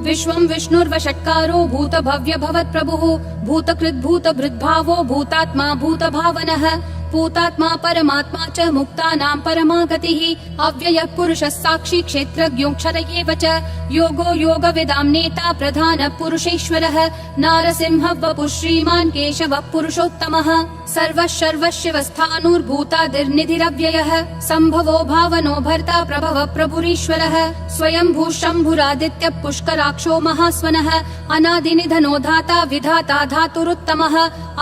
विश्वं विष्णुर्वषट्कारो भूतभव्य भवत्प्रभुः भूतकृद्भूतभृद्भावो भूतात्मा भूतभावनः भूतात्मा परमात्मा च मुक्तानां परमा गतिः अव्ययः पुरुषः साक्षी क्षेत्रज्ञोऽक्षर एव च योगो योगविदां नेता प्रधानः पुरुषेश्वरः नारसिंहः वपुः श्रीमान् केशवः पुरुषोत्तमः सर्वः सर्वशिवस्थाणुर्भूतादिर्निधिरव्ययः सम्भवो भावनो भर्ता प्रभवः प्रभुरीश्वरः स्वयंभू शम्भुरादित्यः पुष्कराक्षो महास्वनः अनादिनिधनो धाता विधाता धातुरुत्तमः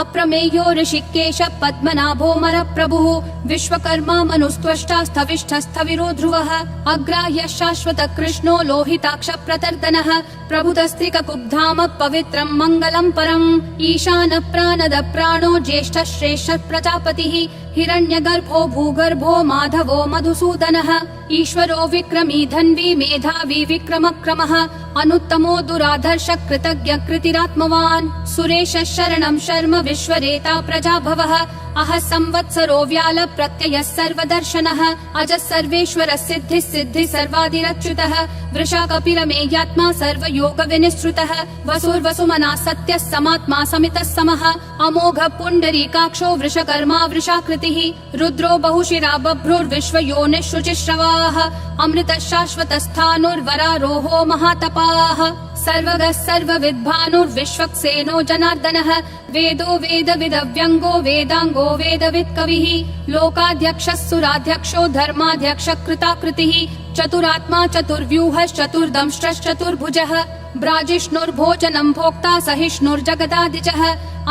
अप्रमेयो ऋषिकेश पद्मनाभो प्रभुः विश्वकर्मा मनुस्त्वष्टा स्थविष्ठस्थविरो ध्रुवः अग्राह्य शाश्वत कृष्णो लोहिताक्ष प्रतर्दनः प्रभुतस्त्रिककुब्धाम पवित्रं मङ्गलं परम् ईशान प्राणद प्राणो ज्येष्ठ श्रेष्ठ प्रजापतिः हिरण्यगर्भो भूगर्भो माधवो मधुसूदनः ईश्वरो विक्रमी धन्वी मेधावी विक्रमक्रमः अनुत्तमो दुराधर्ष कृतज्ञ कृतिरात्मवान् सुरेश शरणं शर्म विश्वरेता प्रजाभवः अह संवत्सरो व्याल प्रत्ययः सर्वदर्शनः अज सर्वेश्वर सिद्धिः सिद्धि सर्वादिरच्युतः वृषा कपिलमेयात्मा सर्वयोग विनिश्रुतः वसुर्वसुमना सत्यः समात्मा समितः समः अमोघ पुण्डरीकाक्षो वृषकर्मा वृषाकृतिः रुद्रो बहुशिरा बभ्रुर्विश्वयोनिः शुचिश्रवाः अमृतः शाश्वतस्थाणुर्वरारोहो महातपाः सर्वगः सर्वविद्भानुर्विश्वक्सेनो जनार्दनः वेदो वेदविदव्यङ्गो वेदाङ्गो वेदवित् कविः लोकाध्यक्षः सुराध्यक्षो धर्माध्यक्ष कृताकृतिः चतुरात्मा चतुर्व्यूहश्चतुर्दंष्ट्रश्चतुर्भुजः ब्राजिष्णुर्भोजनं भोक्ता सहिष्णुर्जगदादिजः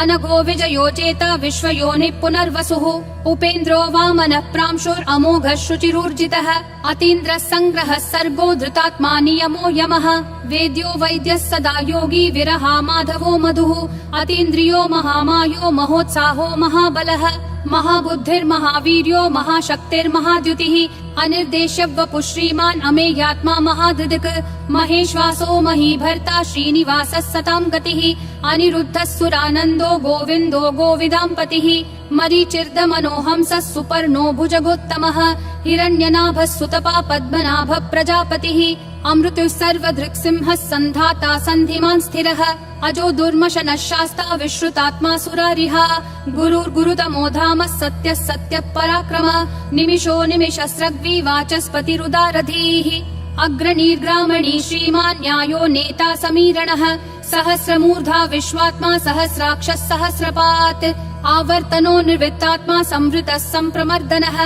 अनघो विजयो जेता विश्वयोनिः पुनर्वसुः उपेन्द्रो वामनः प्रांशुरमोघः शुचिरूर्जितः अतीन्द्रः सङ्ग्रहः सर्गो धृतात्मा नियमो यमः वेद्यो वैद्यः सदा योगी विरहा माधवो मधुः अतीन्द्रियो महामायो महोत्साहो महाबलः महाबुद्धिर्महावीर्यो महाशक्तिर्महाद्युतिः अनिर्देश्य वपुः श्रीमान् अमेयात्मा महाधृदिक् महेश्वासो महीभर्ता श्रीनिवासः सतां गतिः अनिरुद्धः सुरानन्दो गोविन्दो गोविदाम्पतिः मरीचिर्दमनोहंसः सुपर्णो भुजगोत्तमः हिरण्यनाभः सुतपा पद्मनाभः प्रजापतिः अमृतुः सर्वधृक्सिंहः सन्धाता सन्धिमान् स्थिरः अजो दुर्मशनः शास्ता विश्रुतात्मा सुरारिः गुरुर्गुरुतमो धामः सत्यः सत्यः पराक्रमः निमिषो निमिषस्रग्वी वाचस्पतिरुदारधीः अग्रणीर्ग्रामणी श्रीमान् न्यायो नेता समीरणः सहस्रमूर्धा विश्वात्मा सहस्राक्षः सहस्रपात् आवर्तनो निर्वृत्तात्मा संवृतः सम्प्रमर्दनः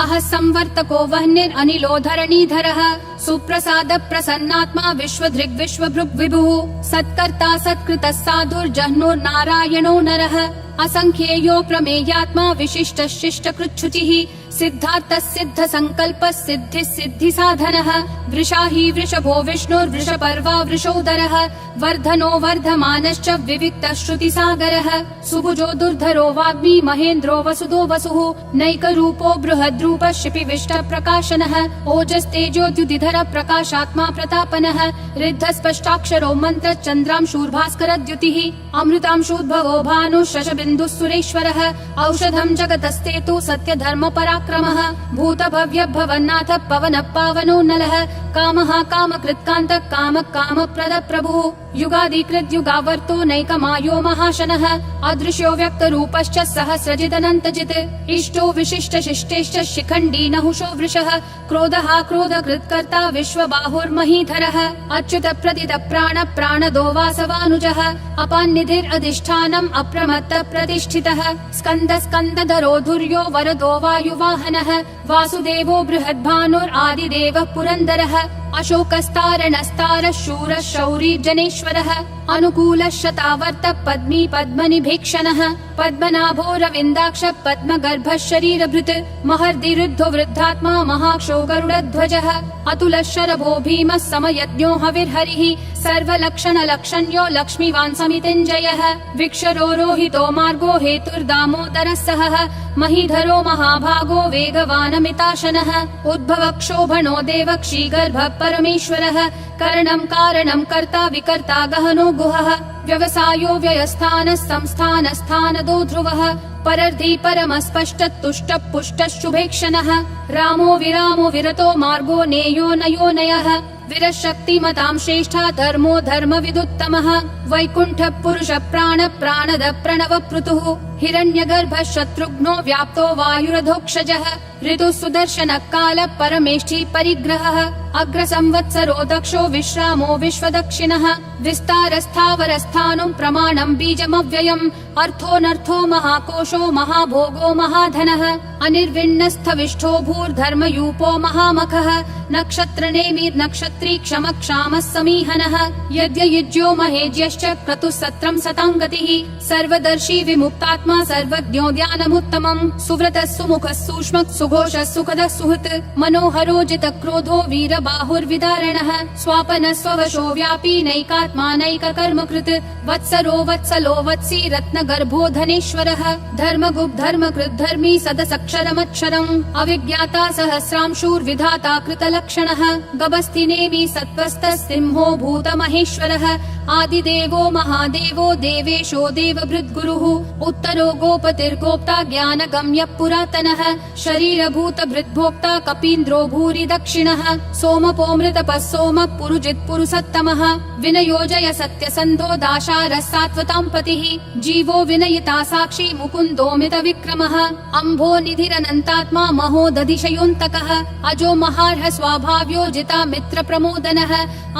अह संवर्तको वह्निरनिलो धरणीधरः सुप्रसाद प्रसन्नात्मा विश्वधृग् विश्वभृग् विभुः सत्कर्ता सत्कृतः साधुर्जह्नुर्नारायणो नरः असंख्येयो प्रमेयात्मा विशिष्ट शिष्ट कृच्छुचिः सिद्धार्थः सिद्ध संकल्पः सिद्धिः सिद्धि साधनः वृषाही वृषभो विष्णुर्वृषपर्वा वृषोदरः वर्धनो वर्धमानश्च विविक्तः श्रुतिसागरः सुभुजो दुर्धरो वाग्मी महेन्द्रो वसुदो वसुः नैकरूपो बृहद्रूपः शिपिविष्ट प्रकाशनः ओजस्तेजोद्युतिधर प्रकाशात्मा प्रतापनः ऋद्धस्पष्टाक्षरो मन्त्र चन्द्रांशूर्भास्करद्युतिः अमृतांशूद्भवो भानुः शशबिन्दुः सुरेश्वरः औषधं जगतस्तेतु सत्यधर्म पराक्रमः भूतभव्य भवन्नाथ पवनः पावनो नलः कामः कामकृत्कान्तः कामः कामप्रद प्रभुः युगादिकृत् युगावर्तो नैकमायो महाशनः अदृश्यो व्यक्तरूपश्च सहस्रजिदनन्तजित् इष्टो विशिष्ट शिष्टेश्च शिखण्डी नहुषो वृषः क्रोधः क्रोधकृत्कर्ता विश्वबाहुर्महीधरः अच्युत प्रदित प्राण प्राणदो वासवानुजः अपान्निधिरधिष्ठानम् अप्रमत्त प्रतिष्ठितः स्कन्द स्कन्दधरो धुर्यो वरदो वायुवाहनः वासुदेवो बृहद्भानुरादिदेवः पुरन्दरः अशोकस्तारणस्तारः शूरः शौरी जनेश्वरः अनुकूलः शतावर्त पद्मी पद्मनिभीक्षणः पद्मनाभो रविन्दाक्ष पद्मगर्भः शरीरभृत् महर्दिरुद्धो वृद्धात्मा महाक्षो गरुडध्वजः अतुलः शरभो भीमः समयज्ञो हविर्हरिः सर्वलक्षणलक्षण्यो लक्ष्मीवान् समितिञ्जयः विक्षरो रोहितो मार्गो हेतुर्दामोदरः सहः महीधरो महाभागो वेगवानमिताशनः उद्भव क्षोभणो देवक्षीगर्भः परमेश्वरः करणं कारणं कर्ता विकर्ता गहनो गुहः व्यवसायो व्ययस्थानः संस्थानस्थानदो ध्रुवः परर्धि परमस्पष्टतुष्ट पुष्ट शुभेक्षणः रामो विरामो विरतो मार्गो नेयो नयो नयः विरशक्तिमतां श्रेष्ठा धर्मो धर्म विदुत्तमः वैकुण्ठ पुरुष प्राण प्राणद प्रणव पृथुः हिरण्यगर्भ शत्रुघ्नो व्याप्तो वायुरधोक्षजः ऋतु सुदर्शन काल परमेष्ठी परिग्रहः अग्र संवत्सरो दक्षो विश्रामो विश्वदक्षिणः विस्तारस्थावरस्थानं प्रमाणं बीजमव्ययम् अर्थोऽनर्थो महाकोशो महाभोगो महाधनः अनिर्विण्णस्थविष्ठो भूर्धर्मयूपो महामखः नक्षत्रनेमिर्नक्षत्री क्षमक्षामः समीहनः यद्ययुज्यो महेज्यश्च क्रतुः सत्रं सताङ्गतिः सर्वदर्शी विमुक्तात्मा सर्वज्ञो ज्ञानमुत्तमम् सुव्रतः सुमुखः सूक्ष्मः सुघोषः सुखदः सुहृत् मनोहरो जितक्रोधो वीरबाहुर्विदारणः स्वापनः स्ववशो व्यापी नैकात्मा नैककर्मकृत् वत्सरो वत्सलो वत्सी रत्नगर्भो धनेश्वरः धर्मगुप् धर्मकृत् धर्मी सदसक्षरमक्षरम् अविज्ञाता सहस्रांशूर्विधाता कृतलक्षणः गभस्तिनेमि सत्त्वस्तः सिंहो भूतमहेश्वरः आदिदेवो महादेवो देवेशो देवभृद्गुरुः उत्तरो गोपतिर्गोप्ता ज्ञानगम्यः पुरातनः शरीरभूतभृद्भोक्ता कपीन्द्रो भूरि दक्षिणः सोमपोऽमृतपः सोमः पुरुजित् पुरुषोत्तमः विनयोजय सत्यसन्धो दाशारः सात्वतां पतिः जीवो विनयिता साक्षी मुकुन्दोमित विक्रमः अम्भो निधिरनन्तात्मा महोदधिशयोऽन्तकः अजो महार्ह स्वाभाव्यो जिता मित्र प्रमोदनः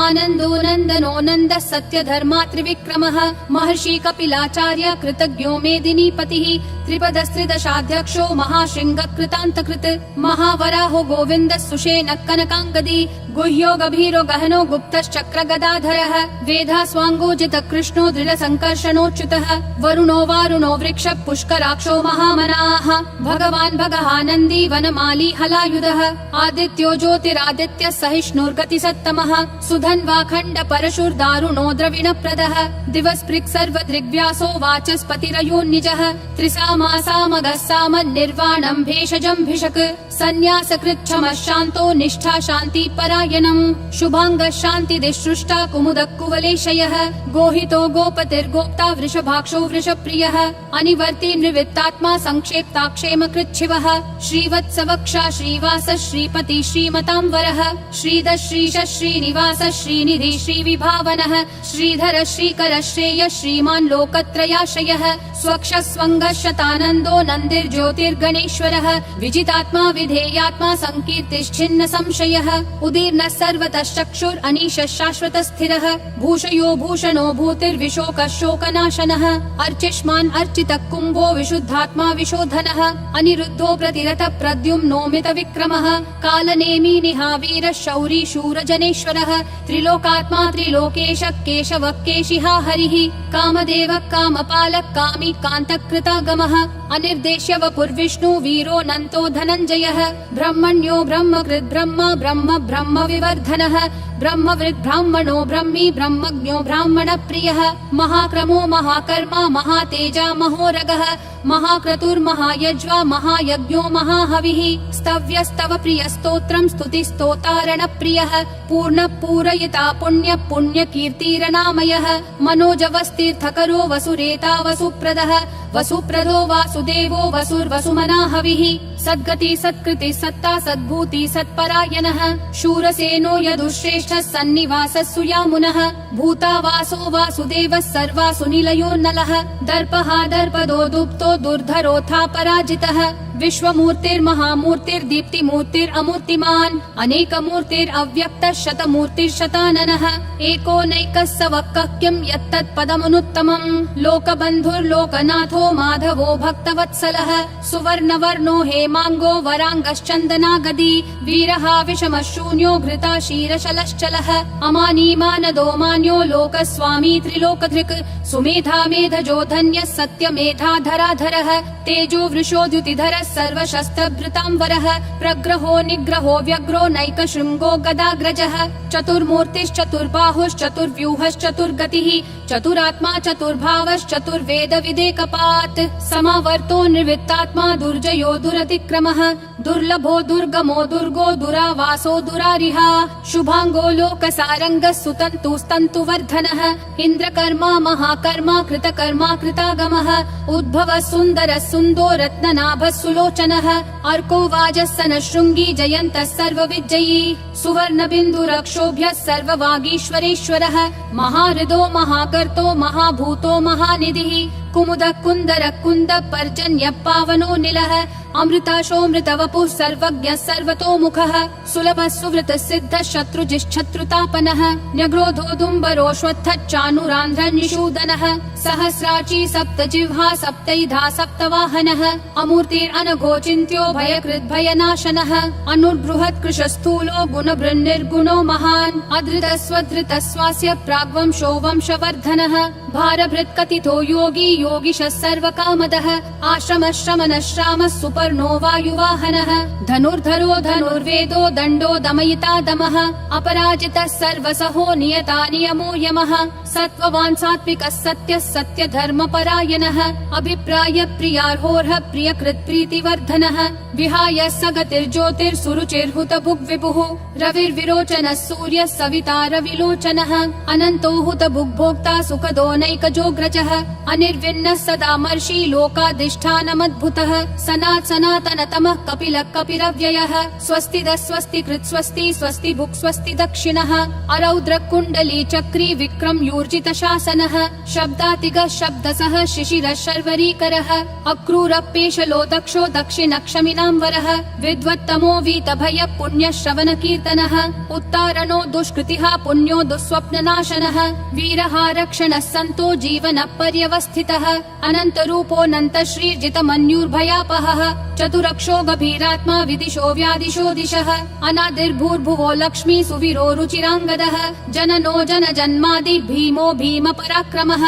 आनन्दो नन्दनो नन्दः सत्यधर्मा त्रिविक्रमः महर्षि कपिलाचार्य कृतज्ञो मेदिनीपतिः त्रिपदस्त्रिदशाध्यक्षो महाशृङ्ग कृतान्तकृत् महावराहो गोविन्दः सुषेण कनकाङ्गदी गुह्यो गभीरो गहनो गुप्तश्चक्र गदाधरः वेधास्वाङ्गोजित कृष्णो दृढ संकर्षणोच्युतः वरुणो वारुणो वृक्ष पुष्कराक्षो महामनाः भगवान् भगहानन्दी वनमाली हलायुधः आदित्यो ज्योतिरादित्य सहिष्णुर्गति सत्तमः सुधन्वाखण्ड परशुर्दारुणो द्रविणप्रदः दिवस्पृक् सर्वदृग्व्यासो वाचस्पतिरयोन्निजः त्रिसामासामगः सामन्निर्वाणं भेषजं भिषक् सन्न्यासकृच्छमः शान्तो निष्ठा शान्ति परायणम् शुभाङ्गः शान्तिदिसृष्टा कुमुदः कुवलेशयः गोहितो गोपतिर्गोप्ता वृषभाक्षो वृषप्रियः अनिवर्ति निवृत्तात्मा संक्षेप्ता क्षेमकृच्छिवः श्रीवत्सवक्षा श्रीवास श्रीपति श्रीमतांवरः श्रीधर श्रीश श्रीनिवास श्रीनिधि श्रीविभावनः श्रीधर श्रीकर श्रेय श्रीमान् लोकत्रयाश्रयः स्वक्ष स्वङ्गः शतानन्दो नन्दिर्ज्योतिर्गणेश्वरः विजितात्मा विधेयात्मा संकीर्तिश्छिन्न संशयः उदीर्णः सर्वतः चक्षुर् अनीशः शाश्वतः स्थिरः भूषयो भूषणो भूतिर्विशोकः शोकनाशनः अर्चिष्मान् अर्चितः कुम्भो विशुद्धात्मा विशोधनः अनिरुद्धो प्रतिरथ प्रद्युम्नोमित विक्रमः कालनेमी निहावीरः शौरी शूरजनेश्वरः त्रिलोकात्मा त्रिलोकेश केशवः केशिहा हरिः कामदेवः कामपालः कामी कान्तकृतागमः अनिर्देश्य वपुर्विष्णु वीरो नन्तो धनञ्जयः ब्रह्मण्यो ब्रह्मकृत् ब्रह्म ब्रह्म ब्रह्म विवर्धनः ब्रह्मवृद् ब्राह्मणो ब्रह्मी ब्रह्मज्ञो ब्राह्मण प्रियः महाक्रमो महाकर्मा महातेजा महोरगः महाक्रतुर्महायज्वा महायज्ञो महाहविः स्तव्यस्तव प्रियस्तोत्रम् स्तुतिस्तोतारण प्रियः पूर्ण पूरयिता पुण्य पुण्य कीर्तिरनामयः मनोजवस्तीर्थकरो वसुरेता वसुप्रदः वसुप्रदो वासुदेवो वसुर्वसुमना हविः सद्गति सत्कृति सत्ता सद्भूति सत्परायणः शूरसेनो यदुश्रेष्ठः सन्निवासः सुयामुनः भूतावासो वासुदेवः सर्वासु निलयो नलः दर्पः दर्पदो दुप्तो दुर्धरोऽथा पराजितः विश्वमूर्तिर्महामूर्तिर्दीप्तिमूर्तिरमूर्तिमान् अनेकमूर्तिरव्यक्तः शतमूर्तिर्शताननः एको नैकः स वक्कः किं यत्तत्पदमनुत्तमम् लोकबन्धुर्लोकनाथो माधवो भक्तवत्सलः सुवर्णवर्णो हेमाङ्गो वराङ्गश्चन्दनागदी वीरः विषमः शून्यो घृता क्षीरशलश्चलः अमानी मानदो मान्यो लोकस्वामी त्रिलोकधृक् सुमेधा मेधजो धन्यः सत्यमेधाधराधरः तेजो वृषोद्युतिधरः सर्वशस्त्रभृतांवरः प्रग्रहो निग्रहो व्यग्रो नैकशृङ्गो गदाग्रजः चतुर्मूर्तिश्चतुर्बाहुश्चतुर्व्यूहश्चतुर्गतिः चतुरात्मा चतुर्भावश्चतुर्वेद विदेकपात् समावर्तो निर्वृत्तात्मा दुर्जयो दुरतिक्रमः विक्रमः दुर्लभो दुर्गमो दुर्गो दुरावासो दुरारिहा शुभांगो लोकसारंगः सुतन्तुस्तन्तुवर्धनः इन्द्रकर्मा महाकर्मा कृतकर्मा कृतागमः उद्भवः सुन्दरः सुन्दो रत्ननाभः सुलोचनः अर्को वाजस्सनः शृङ्गी जयन्तः सर्वविजयी सुवर्णबिन्दुरक्षोभ्यः सर्ववागीश्वरेश्वरः महाहृदो महाकर्तो महाभूतो महानिधिः कुमुदः कुन्दरः कुन्दः पर्जन्यः पावनो निलः अमृताशोऽमृतवपुः सर्वज्ञः सर्वतोमुखः सुलभः सुवृतः सिद्धः शत्रुजिश्शत्रुतापनः न्यग्रोधोदुम्बरोऽश्वत्थः चाणूरान्ध्रः निषूदनः सहस्राची सप्तजिह्वा सप्तैधा सप्तवाहनः अमूर्तिरनघोचिन्त्यो भयकृद्भयनाशनः अनुर्बृहत् कृशस्थूलो गुणभृन्निर्गुणो महान् अधृतः स्वधृतः स्वास्य प्राग्वंशो वंशवर्धनः भारभृत्कथितो योगी योगिशः सर्वकामदः आश्रमः श्रमणः श्रामः सुपर्णो वायुवाहनः धनुर्धरो धनुर्वेदो दण्डो दमयिता दमः अपराजितः सर्वसहो नियता नियमो यमः सत्त्ववान् सात्विकः सत्यः सत्यधर्मपरायणः अभिप्राय प्रियार्होर्ह प्रियकृत् प्रीतिवर्धनः विहाय सगतिर्ज्योतिर्सुरुचिर्हुतभुग्विभुः रविर्विरोचनः सूर्यः सविता रविलोचनः अनन्तो हुतभुग्भोक्ता सुखदो नैकजोग्रजः अनिर्विण्णः सदामर्षि लोकाधिष्ठानमद्भुतः सनातनतमः कपिलः कपिरव्ययः स्वस्तिदः स्वस्तिकृत् स्वस्ति स्वस्ति भुक् स्वस्ति दक्षिणः अरौद्र कुण्डली चक्री विक्रम यूर्जित शासनः शब्दातिगः शब्दसः शिशिरः शर्वरीकरः अक्रूरपेशलो दक्षो दक्षिणक्षमिनाम्बरः विद्वत्तमो वीतभय पुण्यः श्रवण कीर्तनः उत्तारणो दुष्कृतिः पुण्यो दुःस्वप्ननाशनः वीरः रक्षणः सन्तो जीवन पर्यवस्थितः अनन्तरूपोऽनन्त श्रीर्जितमन्युर्भयापहः चतुरक्षो गभीरात्मा विदिशो व्यादिशो दिशः अनादिर्भूर्भुवो लक्ष्मी सुवीरो रुचिराङ्गदः जननो जनजन्मादि भीमो भीम पराक्रमः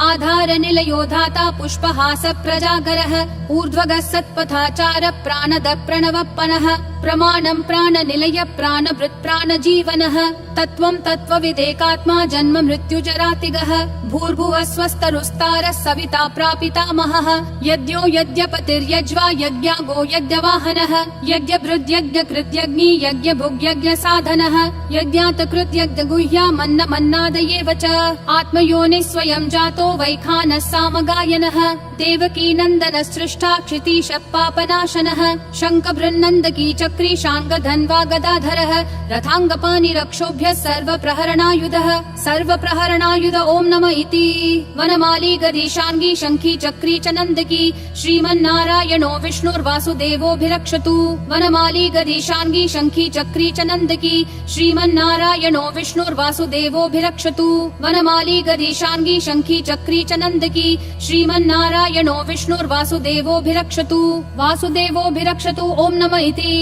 आधार निलयो धाता पुष्पहास प्रजागरः ऊर्ध्वगः सत्पथाचार प्राणद प्रणवप्पनः प्रमाणं प्राणनिलय प्राणभृत् प्राणजीवनः तत्त्वं तत्त्वविदेकात्मा जन्म मृत्युजरातिगः भूर्भुवः स्वस्तरुस्तारः सविता प्रापितामहः यज्ञो यज्ञपतिर्यज्वा यज्ञागो यज्ञवाहनः यज्ञभृद्यज्ञकृत्यग्नि यज्ञभुग्यज्ञसाधनः यज्ञातकृत्यज्ञगुह्यामन्नमन्नादयेव च आत्मयोनिः स्वयं जातो वैखानः सामगायनः देवकी नन्दनः सृष्टा क्षितीशः पापनाशनः शङ्खबृन्नन्दकी चक्री शाङ्गधन्वा गदाधरः रथाङ्गपाणिरक्षोभ्यः सर्वप्रहरणायुधः सर्वप्रहरणायुध ॐ नमः इति वनमाली गदीशाङ्गी शङ्खी चक्री च नन्दकी श्रीमन्नारायणो विष्णुर्वासुदेवोऽभिरक्षतु वनमाली गदीशाङ्गी शङ्खी चक्री च नन्दकी श्रीमन्नारायणो विष्णुर्वासुदेवोऽभिरक्षतु वनमाली गदीशाङ्गी शङ्खी चक्री च नन्दकी श्रीमन्नारायणो विष्णुर्वासुदेवोऽभिरक्षतु वासुदेवोऽभिरक्षतु ॐ नमः इति।